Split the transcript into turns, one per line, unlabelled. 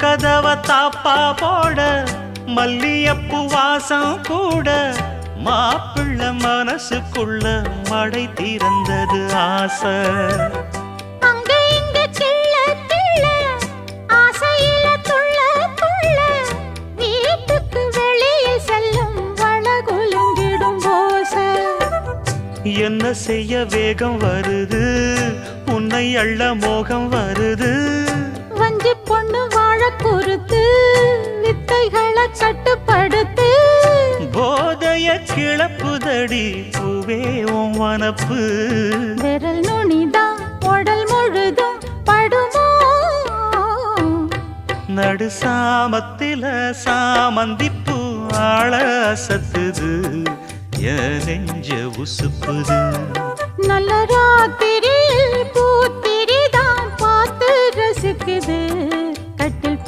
கதவ தாப்பா போட மல்லியப்பு வாசம் கூட மாப்பிள்ள மனசுக்குள்ள மடை திறந்தது ஆசை.
அங்க இங்க கிள்ள கிள்ள ஆசையில துள்ள துள்ள வீட்டுக்கு வெளியே செல்லும் வளகுலுங்கிடும் ஓசை.
என்ன செய்ய வேகம் வருது உன்னை அள்ள மோகம் வருது.
வஞ்சி பொண்ணு வாழ குறுத்து வித்தைகளை கட்டுப்படுத்து.
போதைய கிளப்புதடி பூவே உன் வனப்பு.
விரல் நுனிதான் உடல் முழுதும் படுமோ.
நடு சாமத்தில சாமந்திப்பூ ஆள அசத்துது என் நெஞ்ச உசுப்புது.
நல்ல ராத்திரி